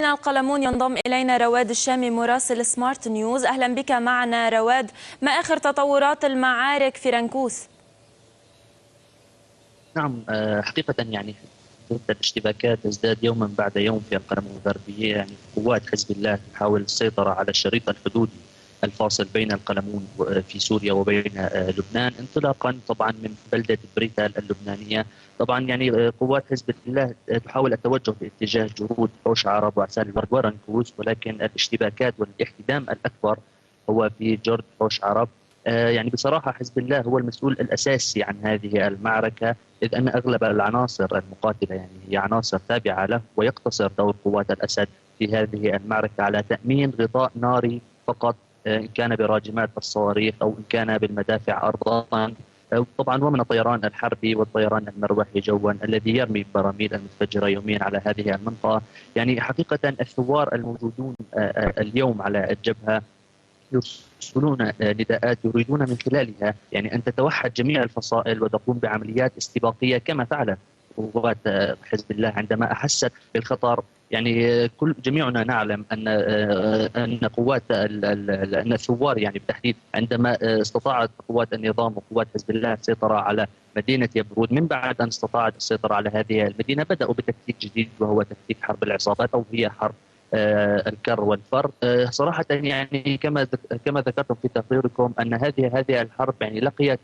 من القلمون ينضم إلينا رواد الشامي مراسل سمارت نيوز. أهلا بك معنا رواد. ما آخر تطورات المعارك في رنكوس؟ نعم، حقيقة يعني الاشتباكات تزداد يوما بعد يوم في القلمون الغربية. يعني قوات حزب الله تحاول السيطرة على الشريط الحدودي الفاصل بين القلمون في سوريا وبين لبنان، انطلاقا طبعا من بلدة بريتال اللبنانية. طبعا يعني قوات حزب الله تحاول التوجه باتجاه جنود حوش عرب وعسال الورد ورنكوس، ولكن الاشتباكات والاحتدام الأكبر هو في جرد حوش عرب. يعني بصراحة حزب الله هو المسؤول الأساسي عن هذه المعركة، إذ أن أغلب العناصر المقاتلة يعني هي عناصر تابعة له، ويقتصر دور قوات الأسد في هذه المعركة على تأمين غطاء ناري فقط، إن كان براجمات الصواريخ أو إن كان بالمدافع أرضا، طبعا ومن الطيران الحربي والطيران المروحي جوا الذي يرمي براميل المتفجرة يوميا على هذه المنطقة. يعني حقيقة الثوار الموجودون اليوم على الجبهة يرسلون نداءات يريدون من خلالها يعني أن تتوحد جميع الفصائل وتقوم بعمليات استباقية كما فعلت قوات حزب الله عندما أحست بالخطر. يعني كل جميعنا نعلم أن قوات أن الثوار يعني بالتحديد عندما استطاعت قوات النظام وقوات حزب الله السيطرة على مدينة يبرود، من بعد أن استطاعت السيطرة على هذه المدينة بدأوا بتكتيك جديد وهو تكتيك حرب العصابات، أو هي حرب الكر والفر. صراحة يعني كما ذكرتم في تقريركم أن هذه الحرب يعني لقيت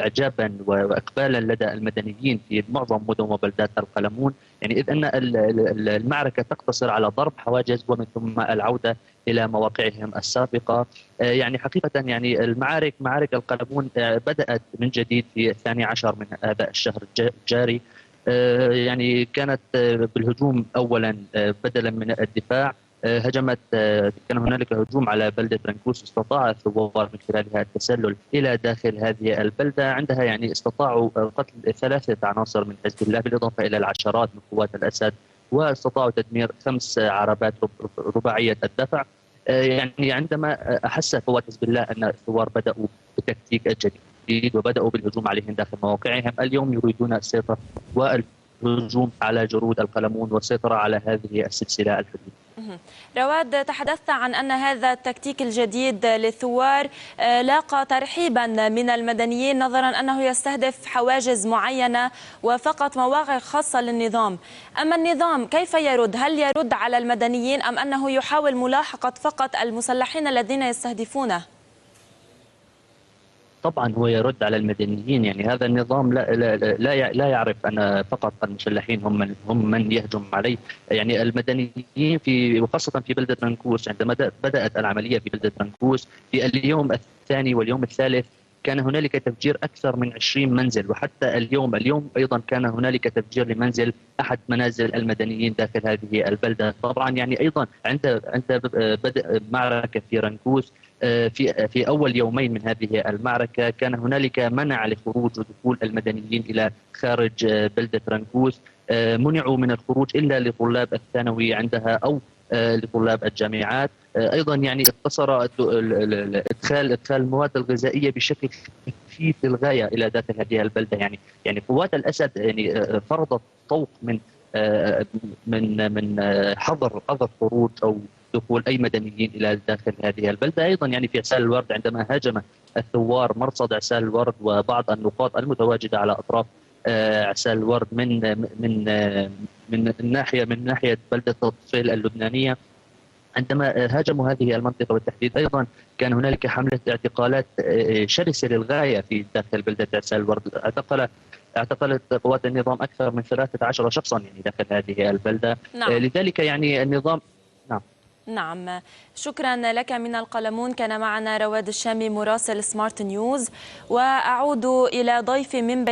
إعجابا وإقبالا لدى المدنيين في معظم مدن وبلدات القلمون، يعني إذ أن المعركة تقتصر على ضرب حواجز ومن ثم العودة إلى مواقعهم السابقة. يعني حقيقة يعني معارك القلمون بدأت من جديد في 12 من هذا الشهر الجاري. يعني كانت بالهجوم اولا، بدلا من الدفاع هجمت. كان هنالك هجوم على بلده رنكوس، استطاع الثوار من خلالها التسلل الى داخل هذه البلده، عندها يعني استطاعوا قتل 3 عناصر من حزب الله بالاضافه الى العشرات من قوات الاسد، واستطاعوا تدمير 5 عربات رباعيه الدفع. يعني عندما احس قوات حزب الله ان الثوار بداوا بتكتيك جديد وبداوا بالهجوم عليهم داخل مواقعهم، اليوم يريدون السيطره والهجوم على جرود القلمون والسيطرة على هذه السلسلة الحدودية. رواد، تحدثت عن أن هذا التكتيك الجديد للثوار لاقى ترحيبا من المدنيين، نظرا أنه يستهدف حواجز معينة وفقط مواقع خاصة للنظام. أما النظام كيف يرد؟ هل يرد على المدنيين أم أنه يحاول ملاحقة فقط المسلحين الذين يستهدفونه؟ طبعا هو يرد على المدنيين، يعني هذا النظام لا يعرف ان فقط المسلحين هم من يهجم عليه. يعني المدنيين وخاصه في بلده رنكوس، عندما بدات العمليه في بلده رنكوس في اليوم الثاني واليوم الثالث كان هنالك تفجير اكثر من 20 منزل، وحتى اليوم ايضا كان هنالك تفجير لمنزل احد منازل المدنيين داخل هذه البلده. طبعا يعني ايضا عند بدء معركه في رنكوس، في اول يومين من هذه المعركه كان هنالك منع لخروج ودخول المدنيين الى خارج بلده رنكوس. منعوا من الخروج الا لطلاب الثانوي عندها او لطلاب الجامعات. ايضا يعني اقتصر ادخال المواد الغذائيه بشكل خفيف للغايه الى داخل هذه البلده. يعني قوات الاسد يعني فرضت طوق من حظر خروج او دخول اي مدنيين الى داخل هذه البلده. ايضا يعني في عسال الورد عندما هاجم الثوار مرصد عسال الورد وبعض النقاط المتواجده على اطراف عسال الورد من ناحيه بلده الطفيل اللبنانيه، عندما هاجموا هذه المنطقه بالتحديد ايضا كان هنالك حمله اعتقالات شرسه للغايه في داخل بلده عسال الورد. اعتقلت قوات النظام اكثر من 13 شخصا يعني داخل هذه البلده. نعم. لذلك يعني النظام. نعم. نعم، شكرا لك من القلمون. كان معنا رواد الشامي مراسل سمارت نيوز. وأعود إلى ضيفي من بيروت.